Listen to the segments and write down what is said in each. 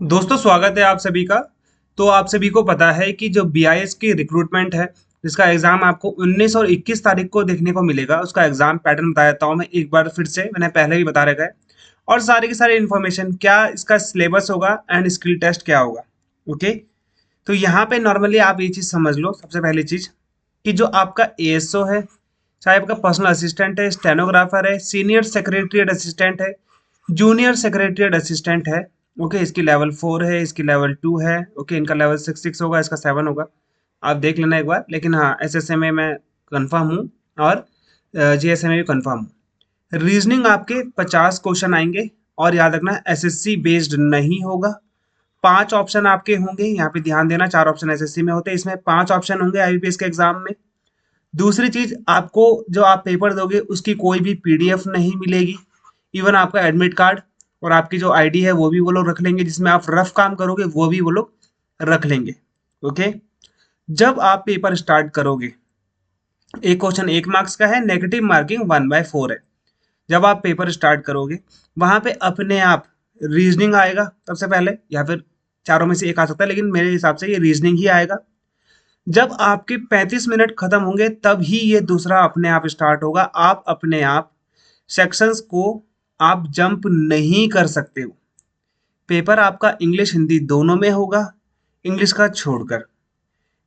दोस्तों स्वागत है आप सभी का। तो आप सभी को पता है कि जो बीआईएस की रिक्रूटमेंट है जिसका एग्जाम आपको 19 और 21 तारीख को देखने को मिलेगा, उसका एग्जाम पैटर्न बता देता हूँ मैं एक बार फिर से। मैंने पहले भी बता रखा है और सारी की सारी इन्फॉर्मेशन क्या इसका सिलेबस होगा एंड स्किल टेस्ट क्या होगा। ओके, तो यहाँ पे नॉर्मली आप ये चीज़ समझ लो। सबसे पहली चीज़ कि जो आपका एएसओ है, चाहे आपका पर्सनल असिस्टेंट है, स्टेनोग्राफर है, सीनियर सेक्रेटरीट असिस्टेंट है, जूनियर सेक्रेटरीट असिस्टेंट है। ओके, इसकी लेवल 4 है, इसकी लेवल 2 है। ओके, इनका लेवल 6 होगा, इसका 7 होगा। आप देख लेना एक बार। लेकिन हाँ, एसएसए में कंफर्म हूँ और जीएसए में भी कंफर्म हूँ। रीजनिंग आपके 50 क्वेश्चन आएंगे और याद रखना एसएससी बेस्ड नहीं होगा। 5 ऑप्शन आपके होंगे, यहाँ पे ध्यान देना। 4 ऑप्शन एसएससी में होते हैं, इसमें 5 ऑप्शन होंगे आईबीपीएस के एग्जाम में। दूसरी चीज, आपको जो आप पेपर दोगे उसकी कोई भी पीडीएफ नहीं मिलेगी। इवन आपका एडमिट कार्ड और आपकी जो आईडी है वो भी वो लोग रख लेंगे, जिसमें आप रफ काम करोगे वो भी वो लोग रख लेंगे। ओके, जब आप पेपर स्टार्ट करोगे, एक क्वेश्चन 1 मार्क्स का है, नेगेटिव मार्किंग 1/4 है। जब आप पेपर स्टार्ट करोगे वहां पे अपने आप रीजनिंग आएगा सबसे पहले, या फिर चारों में से एक आ सकता है, लेकिन मेरे हिसाब से ये रीजनिंग ही आएगा। जब आपके 35 मिनट खत्म होंगे तब ही ये दूसरा अपने आप स्टार्ट होगा। आप अपने आप सेक्शंस को आप जंप नहीं कर सकते हो। पेपर आपका इंग्लिश हिंदी दोनों में होगा, इंग्लिश का छोड़कर।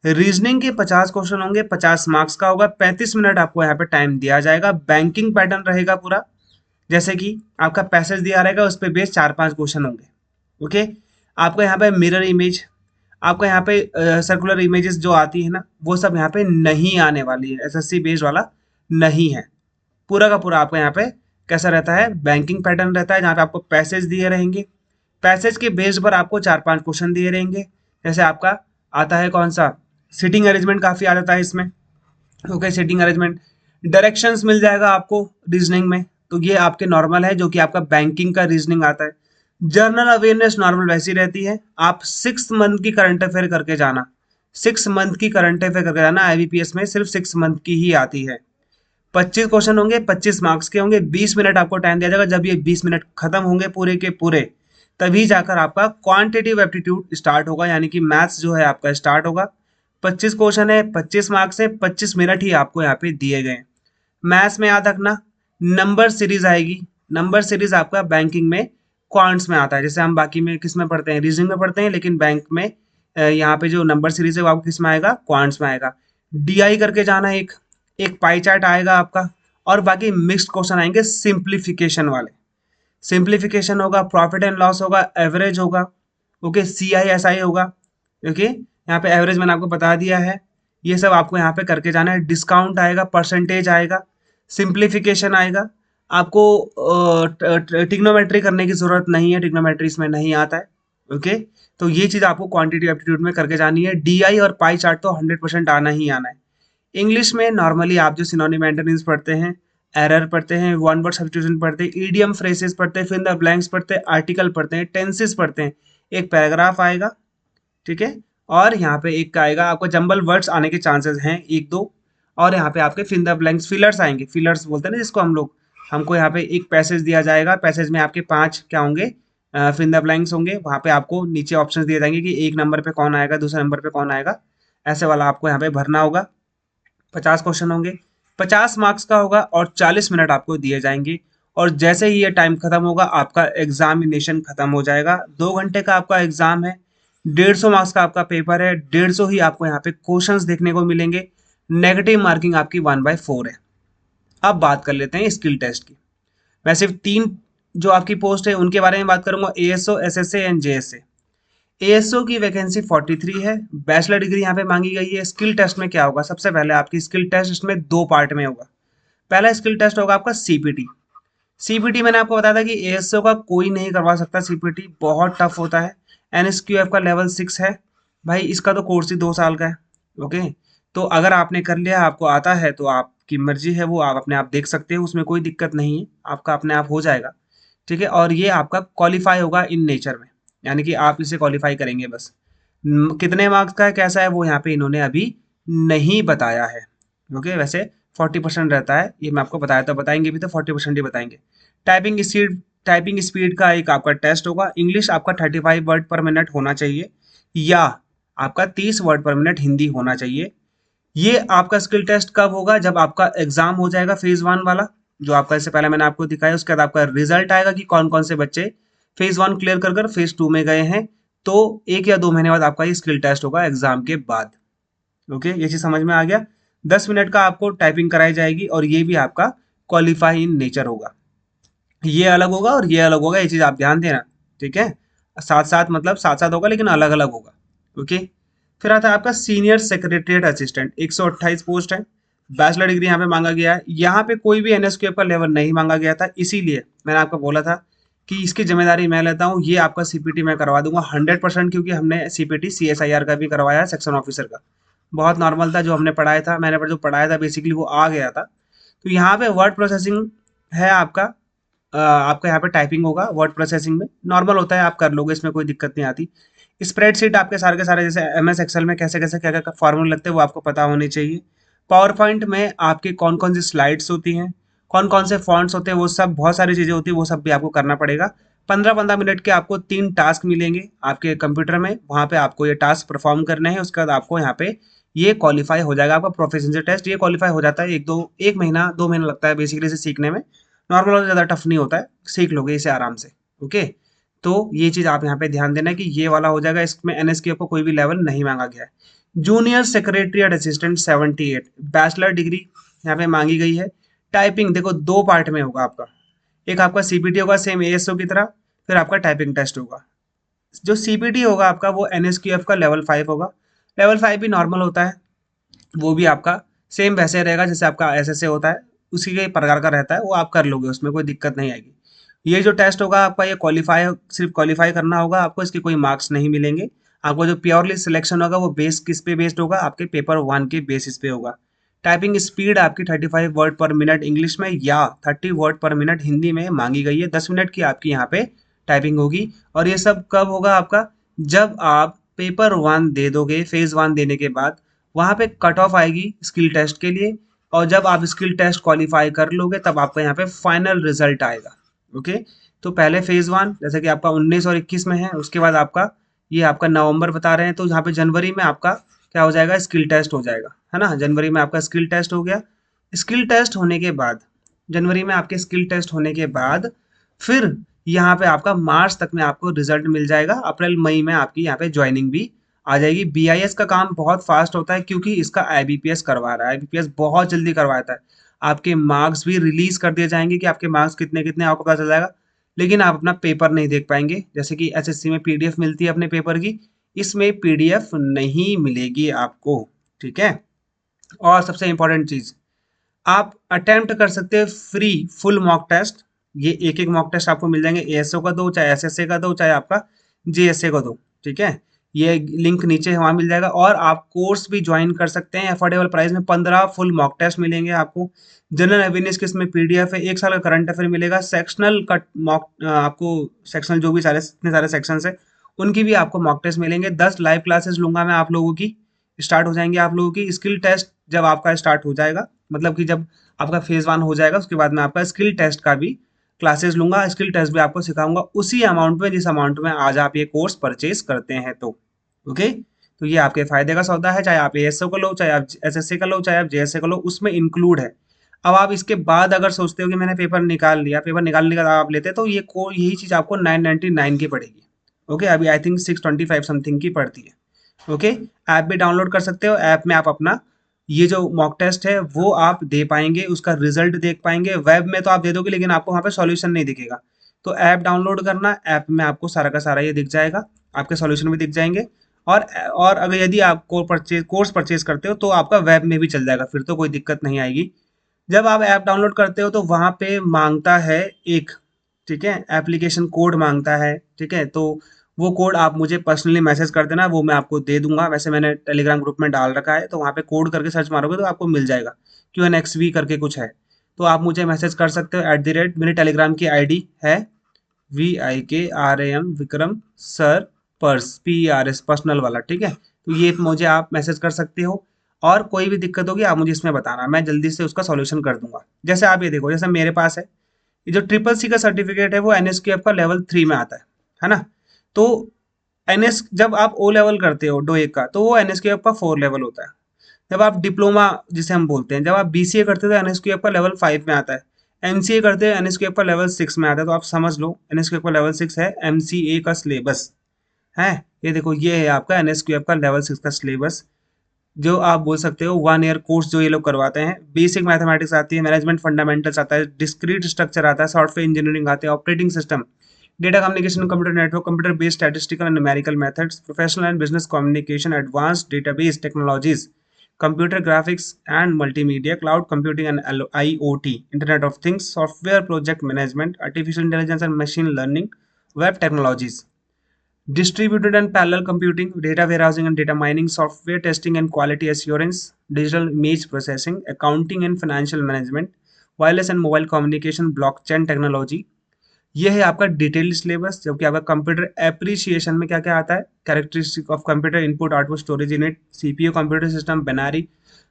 रीजनिंग के 50 क्वेश्चन होंगे, 50 मार्क्स का होगा, 35 मिनट आपको यहाँ पे टाइम दिया जाएगा। बैंकिंग पैटर्न रहेगा पूरा, जैसे कि आपका पैसेज दिया रहेगा, उस पर बेस 4-5 क्वेश्चन होंगे। ओके, आपको यहाँ पे मिरर इमेज, आपका यहाँ पे सर्कुलर इमेजेस जो आती है ना, वो सब यहाँ पे नहीं आने वाली है। एसएससी बेस्ड वाला नहीं है। पूरा का पूरा आपका यहाँ पे कैसा रहता है, बैंकिंग पैटर्न रहता है, जहाँ पे आपको पैसेज दिए रहेंगे। पैसेज के बेस पर आपको 4-5 क्वेश्चन दिए रहेंगे। जैसे आपका आता है कौन सा, सिटिंग अरेंजमेंट काफी आ जाता है इसमें। ओके, सिटिंग अरेंजमेंट, डायरेक्शंस मिल जाएगा आपको रीजनिंग में। तो ये आपके नॉर्मल है, जो कि आपका बैंकिंग का रीजनिंग आता है। जर्नल अवेयरनेस नॉर्मल वैसी रहती है। आप 6 मंथ की करंट अफेयर करके जाना, 6 मंथ की करंट अफेयर करके जाना। आईबीपीएस में सिर्फ 6 मंथ की ही आती है। 25 क्वेश्चन होंगे, 25 मार्क्स के होंगे, 20 मिनट आपको टाइम दिया जाएगा। जब ये 20 मिनट खत्म होंगे पूरे के पूरे, तभी जाकर आपका क्वांटिटेटिव एप्टीट्यूड स्टार्ट होगा, यानी कि मैथ्स जो है आपका स्टार्ट होगा। 25 क्वेश्चन है, 25 मार्क्स है, 25 मिनट ही आपको यहाँ पे दिए गए। मैथ्स में याद रखना नंबर सीरीज आएगी। नंबर सीरीज आपका बैंकिंग में क्वांट्स में आता है, जैसे हम बाकी में किस में पढ़ते हैं, रीजनिंग में पढ़ते हैं, लेकिन बैंक में यहाँ पे जो नंबर सीरीज है वो आपको किस में आएगा, क्वांट्स में आएगा। डीआई करके जाना, एक एक पाई चार्ट आएगा आपका, और बाकी मिक्स्ड क्वेश्चन आएंगे सिंप्लीफिकेशन वाले। सिंप्लीफिकेशन होगा, प्रॉफिट एंड लॉस होगा, एवरेज होगा। ओके, सीआईएसआई होगा। ओके, यहाँ पे एवरेज मैंने आपको बता दिया है। ये सब आपको यहाँ पे करके जाना है। डिस्काउंट आएगा, परसेंटेज आएगा, सिंप्लीफिकेशन आएगा। आपको टिग्नोमेट्री करने की जरूरत नहीं है, टिग्नोमेट्री इसमें नहीं आता है। ओके, तो ये चीज आपको क्वांटिटी एप्टीट्यूड में करके जानी है। डीआई और पाई चार्ट तो 100% आना ही आना है। इंग्लिश में नॉर्मली आप जो सिनोनिम एंटोनिम्स पढ़ते हैं, एरर पढ़ते हैं, वन वर्ड सब्स्टिट्यूशन पढ़ते हैं, ईडियम फ्रेसेस पढ़ते हैं, फिर द ब्लैंक्स पढ़ते हैं, आर्टिकल पढ़ते हैं, टेंसेस पढ़ते हैं, एक पैराग्राफ आएगा। ठीक है, और यहाँ पे एक का आएगा आपको जंबल वर्ड्स आने के चांसेस हैं 1-2। और यहाँ पे आपके फिल द ब्लैंक्स फिलर्स आएंगे, फिलर्स बोलते हैं ना जिसको हम लोग। हमको यहाँ पे एक पैसेज दिया जाएगा, पैसेज में आपके 5 क्या होंगे, फिल द ब्लैंक्स होंगे। वहाँ पे आपको नीचे ऑप्शंस दिए जाएंगे कि 1 नंबर पे कौन आएगा, दूसरे नंबर पे कौन आएगा, ऐसे वाला आपको यहाँ पे भरना होगा। 50 क्वेश्चन होंगे, 50 मार्क्स का होगा और 40 मिनट आपको दिए जाएंगे। और जैसे ही ये टाइम खत्म होगा आपका एग्जामिनेशन खत्म हो जाएगा। 2 घंटे का आपका एग्जाम है, 150 मार्क्स का आपका पेपर है, 150 ही आपको यहाँ पे क्वेश्चंस देखने को मिलेंगे। नेगेटिव मार्किंग आपकी 1/4 है। अब बात कर लेते हैं स्किल टेस्ट की। मैं सिर्फ 3 जो आपकी पोस्ट है उनके बारे में बात करूंगा, ASO, SSA and JSA. ASO की वैकेंसी 43 है, बैचलर डिग्री यहाँ पे मांगी गई है। स्किल टेस्ट में क्या होगा, सबसे पहले आपकी स्किल टेस्ट इसमें 2 पार्ट में होगा। पहला स्किल टेस्ट होगा आपका सीपीटी। सीपीटी मैंने आपको बताया था कि एएसओ का कोई नहीं करवा सकता, सीपीटी बहुत टफ होता है। एनएसक्यूएफ का लेवल 6 है भाई, इसका तो कोर्स ही 2 साल का है। ओके, तो अगर आपने कर लिया, आपको आता है, तो आपकी मर्जी है, वो आप अपने आप देख सकते हो, उसमें कोई दिक्कत नहीं है, आपका अपने आप हो जाएगा। ठीक है, और ये आपका क्वालिफाई होगा इन नेचर में, यानी कि आप इसे क्वालिफाई करेंगे बस। कितने मार्क्स का है, कैसा है, वो यहाँ पे इन्होंने अभी नहीं बताया है। ओके, वैसे 40% रहता है, ये मैं आपको बताया, तो बताएंगे भी तो 40% ही बताएंगे। टाइपिंग स्पीड टाइपिंग स्पीड का एक आपका टेस्ट होगा। इंग्लिश आपका 35 वर्ड पर मिनट होना चाहिए या आपका 30 वर्ड पर मिनट हिंदी होना चाहिए। ये आपका स्किल टेस्ट कब होगा? जब आपका एग्जाम हो जाएगा फेज 1 वाला, जो आपका इससे पहले मैंने आपको दिखाया। उसके बाद आपका रिजल्ट आएगा कि कौन कौन से बच्चे फेज 1 क्लियर कर कर फेज 2 में गए हैं। तो 1 या 2 महीने बाद आपका ये स्किल टेस्ट होगा एग्जाम के बाद। ओके, ये चीज समझ में आ गया। 10 मिनट का आपको टाइपिंग कराई जाएगी और ये भी आपका क्वालिफाई इन नेचर होगा। ये अलग होगा और ये अलग होगा, ये चीज आप ध्यान देना। ठीक है, साथ साथ मतलब साथ साथ होगा लेकिन अलग अलग होगा। ओके, फिर आता है आपका सीनियर सेक्रेटरीट असिस्टेंट, 128 पोस्ट है। बैचलर डिग्री यहाँ पे मांगा गया है। यहाँ पे कोई भी एनएसक्यूएफ का लेवल नहीं मांगा गया था, इसीलिए मैंने आपको बोला था कि इसकी जिम्मेदारी मैं लेता हूँ। ये आपका सीपीटी मैं करवा दूंगा 100%, क्योंकि हमने सीपीटी सीएसआईआर का भी करवाया है, सेक्शन ऑफिसर का। बहुत नॉर्मल था जो हमने पढ़ाया था, मैंने जो पढ़ाया था बेसिकली वो आ गया था। तो यहाँ पे वर्ड प्रोसेसिंग है आपका। आपका यहाँ पे टाइपिंग होगा वर्ड प्रोसेसिंग में, नॉर्मल होता है, आप कर लोगे, इसमें कोई दिक्कत नहीं आती। स्प्रेडशीट आपके सारे के सारे, जैसे एमएस एक्सेल में कैसे कैसे क्या क्या फॉर्मूले लगते हैं वो आपको पता होने चाहिए। पावर पॉइंट में आपके कौन कौन सी स्लाइड्स होती हैं, कौन कौन से फॉन्ट्स होते हैं, वो सब बहुत सारी चीज़ें होती है, वो सब भी आपको करना पड़ेगा। 15-15 मिनट के आपको 3 टास्क मिलेंगे आपके कंप्यूटर में, वहाँ पे आपको ये टास्क परफॉर्म करने हैं। उसके बाद आपको यहाँ पे ये क्वालिफाई हो जाएगा आपका प्रोफिशिएंसी टेस्ट। ये क्वालिफाई हो जाता है, एक महीना 2 महीना लगता है बेसिकली इसे सीखने में। नॉर्मल ज़्यादा टफ नहीं होता है, सीख लोगे इसे आराम से। ओके, तो ये चीज़ आप यहाँ पे ध्यान देना कि ये वाला हो जाएगा। इसमें एनएसक्यूएफ को कोई भी लेवल नहीं मांगा गया है। Junior secretariat assistant 78, bachelor degree यहाँ पे मांगी गई है। टाइपिंग देखो 2 पार्ट में होगा आपका, एक आपका सीपीटी होगा सेम एएसओ की तरह, फिर आपका टाइपिंग टेस्ट होगा। जो सीपीटी होगा आपका वो एनएसक्यूएफ का लेवल 5 होगा। लेवल 5 भी नॉर्मल होता है, वो भी आपका सेम वैसे रहेगा जैसे आपका एसएसए होता है, उसी के प्रकार का रहता है, वो आप कर लोगे, उसमें कोई दिक्कत नहीं आएगी। ये जो टेस्ट होगा आपका, ये क्वालिफाई, सिर्फ क्वालिफाई करना होगा आपको, इसके कोई मार्क्स नहीं मिलेंगे आपको। जो प्योरली सिलेक्शन होगा वो बेस किस पे बेस्ड होगा? आपके पेपर 1 के बेसिस पे होगा। टाइपिंग स्पीड आपकी 35 वर्ड पर मिनट इंग्लिश में या 30 वर्ड पर मिनट हिंदी में मांगी गई है। 10 मिनट की आपकी यहाँ पे टाइपिंग होगी। और ये सब कब होगा आपका? जब आप पेपर 1 दे दोगे, फेज 1 देने के बाद वहाँ पे कट ऑफ आएगी स्किल टेस्ट के लिए, और जब आप स्किल टेस्ट क्वालिफाई कर लोगे तब आपका यहाँ पे फाइनल रिजल्ट आएगा। ओके, तो पहले फेज 1 जैसे कि आपका 19 और 21 में है, उसके बाद आपका ये आपका नवंबर बता रहे हैं, तो यहाँ पे जनवरी में आपका क्या हो जाएगा? स्किल टेस्ट हो जाएगा, है ना। जनवरी में आपका स्किल टेस्ट हो गया। स्किल टेस्ट होने के बाद, जनवरी में आपके स्किल टेस्ट होने के बाद फिर यहाँ पे आपका मार्च तक में आपको रिजल्ट मिल जाएगा। अप्रैल मई में आपकी यहाँ पे ज्वाइनिंग भी आ जाएगी। बीआईएस का काम बहुत फास्ट होता है क्योंकि इसका आईबीपीएस करवा रहा है। आईबीपीएस बहुत जल्दी करवाता है। आपके मार्क्स भी रिलीज कर दिए जाएंगे कि आपके मार्क्स कितने कितने आपको पता चल जाएगा, लेकिन आप अपना पेपर नहीं देख पाएंगे। जैसे कि एसएससी में पीडीएफ मिलती है अपने पेपर की, इसमें पीडीएफ नहीं मिलेगी आपको। ठीक है, और सबसे इंपॉर्टेंट चीज, आप अटेम्प्ट कर सकते हैं फ्री फुल मॉक टेस्ट। ये एक एक मॉक टेस्ट आपको मिल जाएंगे, एएसओ का दो, चाहे एसएसए का दो, चाहे आपका जेएसए का दो। ठीक है, ये लिंक नीचे वहाँ मिल जाएगा। और आप कोर्स भी ज्वाइन कर सकते हैं अफोर्डेबल प्राइस में। 15 फुल मॉक टेस्ट मिलेंगे आपको। जनरल अवेयरनेस के इसमें पीडीएफ है, 1 साल का करंट अफेयर मिलेगा। सेक्शनल कट मॉक आपको, सेक्शनल जो भी सारे इतने सारे सेक्शन है उनकी भी आपको मॉक टेस्ट मिलेंगे। 10 लाइव क्लासेस लूंगा मैं आप लोगों की, स्टार्ट हो जाएंगे आप लोगों की। स्किल टेस्ट जब आपका स्टार्ट हो जाएगा, मतलब कि जब आपका फेज 1 हो जाएगा, उसके बाद मैं आपका स्किल टेस्ट का भी क्लासेस लूंगा। स्किल टेस्ट भी आपको सिखाऊंगा उसी अमाउंट में जिस अमाउंट में आज आप ये कोर्स परचेज करते हैं। तो ओके, तो ये आपके फायदे का सौदा है। चाहे आप एएसओ का लो, चाहे आप एसएससी का लो, चाहे आप जेएसए का लो, उसमें इंक्लूड है। अब आप इसके बाद अगर सोचते हो कि मैंने पेपर निकाल लिया, पेपर निकालने का आप लेते, तो यही चीज आपको 999 की पड़ेगी। ओके, अभी आई थिंक 625 समथिंग की पड़ती है। ओके, ऐप भी डाउनलोड कर सकते हो। ऐप में आप अपना ये जो मॉक टेस्ट है वो आप दे पाएंगे, उसका रिजल्ट देख पाएंगे। वेब में तो आप दे दोगे लेकिन आपको वहाँ पे सॉल्यूशन नहीं दिखेगा। तो ऐप डाउनलोड करना, ऐप में आपको सारा का सारा ये दिख जाएगा, आपके सॉल्यूशन भी दिख जाएंगे। और अगर यदि आप कोर्स परचेज करते हो तो आपका वेब में भी चल जाएगा, फिर तो कोई दिक्कत नहीं आएगी। जब आप ऐप डाउनलोड करते हो तो वहाँ पे मांगता है एक, ठीक है, एप्लीकेशन कोड मांगता है। ठीक है, तो वो कोड आप मुझे पर्सनली मैसेज कर देना, वो मैं आपको दे दूंगा। वैसे मैंने टेलीग्राम ग्रुप में डाल रखा है, तो वहाँ पे कोड करके सर्च मारोगे तो आपको मिल जाएगा। QNXV करके कुछ है, तो आप मुझे मैसेज कर सकते हो @ मेरी टेलीग्राम की आईडी है VIKRAM Vikram sir purse PRS personal वाला। ठीक है, तो ये मुझे आप मैसेज कर सकते हो, और कोई भी दिक्कत होगी आप मुझे इसमें बताना, मैं जल्दी से उसका सॉल्यूशन कर दूंगा। जैसे आप ये देखो, जैसे मेरे पास है, ये जो ट्रिपल सी का सर्टिफिकेट है वो एनएसक्यूएफ का लेवल 3 में आता है ना। तो एनएस जब आप ओ लेवल करते हो डोएक का, तो वो एनएसक्यूएफ का 4 लेवल होता है। जब आप डिप्लोमा जिसे हम बोलते हैं, जब आप बीसीए करते हो तो एनएसक्यूएफ का लेवल 5 में आता है। एमसीए करते हैं एनएसक्यूएफ का लेवल 6 में आता है। तो आप समझ लो एनएसक्यूएफ का लेवल 6 है, एमसीए का सिलेबस है। ये देखो ये है आपका एनएसक्यूएफ का लेवल 6 का सिलेबस, जो आप बोल सकते हो 1 ईयर कोर्स जो ये लोग करवाते हैं। बेसिक मैथमेटिक्स आती है, मैनेजमेंट फंडामेंटल्स आता है, डिस्क्रीट स्ट्रक्चर आता है, सॉफ्टवेयर इंजीनियरिंग आते हैं, operating system, data communication, computer network, computer based statistical and numerical methods, professional and business communication, advanced database technologies, computer graphics and multimedia, cloud computing and IoT, internet of things, software project management, artificial intelligence and machine learning, web technologies, distributed and parallel computing, data warehousing and data mining, software testing and quality assurance, digital image processing, accounting and financial management, wireless and mobile communication, blockchain technology। ये है आपका detailed syllabus. जबकि आपका computer appreciation में क्या क्या आता है, characteristic of computer, input output, storage unit, CPU, computer system, binary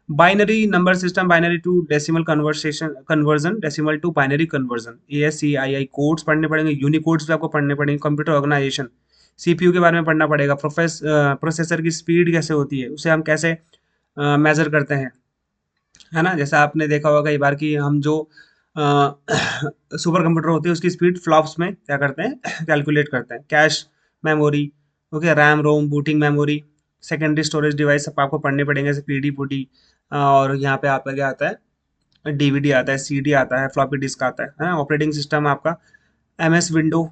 binary number system, binary to decimal conversation conversion, decimal to binary conversion, ASCII codes पढ़ने पड़ेंगे, यूनिकोड्स भी आपको पढ़ने पड़ेंगे, कंप्यूटर ऑर्गेनाइजेशन, सीपीयू के बारे में पढ़ना पड़ेगा, प्रोसेसर की स्पीड कैसे होती है, उसे हम कैसे मेजर करते हैं, है ना। जैसा आपने देखा होगा कई बार कि हम जो सुपर कंप्यूटर होती है उसकी स्पीड फ्लॉप्स में क्या करते हैं कैलकुलेट करते हैं। Cache memory, okay, RAM ROM, booting memory, secondary storage device सब आपको पढ़ने पड़ेंगे, जैसे पीडी पुडी। और यहाँ पे आपका क्या आता है, डीवीडी आता है, सीडी आता है, फ्लॉपी डिस्क आता है ना। ऑपरेटिंग सिस्टम आपका एमएस विंडो,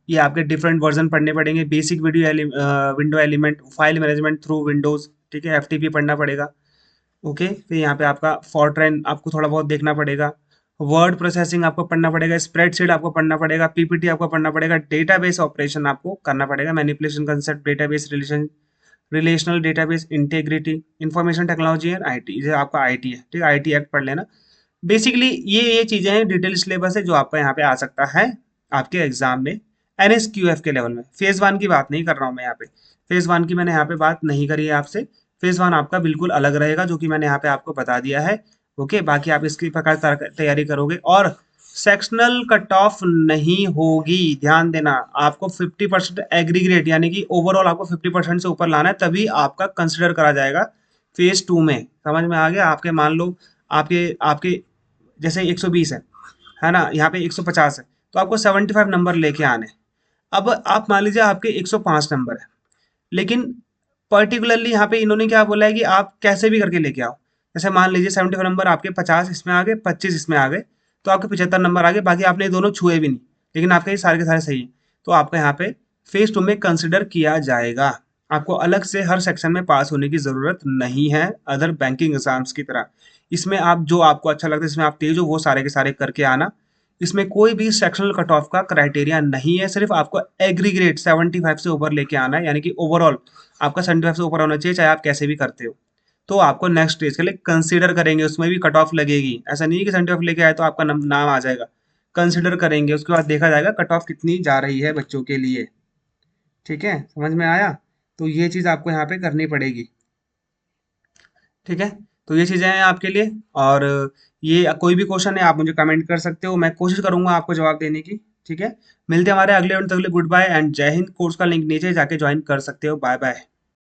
ये आपके डिफरेंट वर्जन पढ़ने पड़ेंगे। Basic video window element, file management through Windows, ठीक है, एफटीपी पढ़ना पड़ेगा। ओके, फिर यहाँ पे आपका फॉर्ट्रेन आपको थोड़ा बहुत देखना पड़ेगा, वर्ड प्रोसेसिंग आपको पढ़ना पड़ेगा, स्प्रेडशीट आपको पढ़ना पड़ेगा, पीपीटी आपको पढ़ना पड़ेगा, डेटाबेस ऑपरेशन आपको करना पड़ेगा, manipulation concept, database relational database integrity, information technology and IT, जो आपका आईटी है, ठीक है, आईटी एक्ट पढ़ लेना। बेसिकली ये चीजें हैं, डिटेल सिलेबस है जो आपका यहाँ पे आ सकता है आपके एग्जाम में एनएसक्यूएफ के लेवल में। फेज 1 की बात नहीं कर रहा हूँ मैं यहाँ पे, फेज 1 की मैंने यहाँ पे बात नहीं करी है आपसे। फेज 1 आपका बिल्कुल अलग रहेगा, जो कि मैंने यहाँ पे आपको बता दिया है। ओके, बाकी आप इसकी प्रकार तैयारी करोगे और सेक्शनल कट ऑफ नहीं होगी। ध्यान देना, आपको 50% एग्रीग्रेट यानी कि ओवरऑल आपको 50% से ऊपर लाना है, तभी आपका कंसिडर करा जाएगा फेज 2 में। समझ में आ गया। आपके मान लो आपके आपके जैसे 120 है ना, यहाँ पे 150 है, तो आपको 75 नंबर लेके आने। अब आप मान लीजिए आपके 105 नंबर है, लेकिन पर्टिकुलरली यहाँ पे इन्होंने क्या बोला है कि आप कैसे भी करके लेके आओ। जैसे मान लीजिए 75 नंबर आपके 50 इसमें आ गए, 25 इसमें आ गए, तो आपके 75 नंबर आ गए, बाकी आपने ये दोनों छुए भी नहीं, लेकिन आपके ये सारे के सारे सही है, तो आपका यहाँ पे फेज 2 में कंसिडर किया जाएगा। आपको अलग से हर सेक्शन में पास होने की जरूरत नहीं है, अदर बैंकिंग एग्जाम्स की तरह। इसमें आप जो आपको अच्छा लगता है, इसमें आप तेज हो, वो सारे के सारे करके आना। इसमें कोई भी सेक्शनल कट ऑफ का क्राइटेरिया नहीं है, सिर्फ आपको एग्रीग्रेट 75 से ऊपर लेके आना है, यानी कि ओवरऑल आपका 75 से ऊपर होना चाहिए, चाहे आप कैसे भी करते हो। तो आपको नेक्स्ट स्टेज के लिए कंसीडर करेंगे, उसमें भी कट ऑफ लगेगी। ऐसा नहीं है कि 75 लेके आए तो आपका नाम आ जाएगा, कंसिडर करेंगे, उसके बाद देखा जाएगा कट ऑफ कितनी जा रही है बच्चों के लिए। ठीक है, समझ में आया। तो ये चीज़ आपको यहाँ पे करनी पड़ेगी। ठीक है, तो ये चीज़ें हैं आपके लिए। और ये कोई भी क्वेश्चन है आप मुझे कमेंट कर सकते हो, मैं कोशिश करूंगा आपको जवाब देने की। ठीक है, मिलते हैं हमारे अगले वीडियो तक, गुड बाय एंड जय हिंद। कोर्स का लिंक नीचे जाके ज्वाइन कर सकते हो। Bye bye.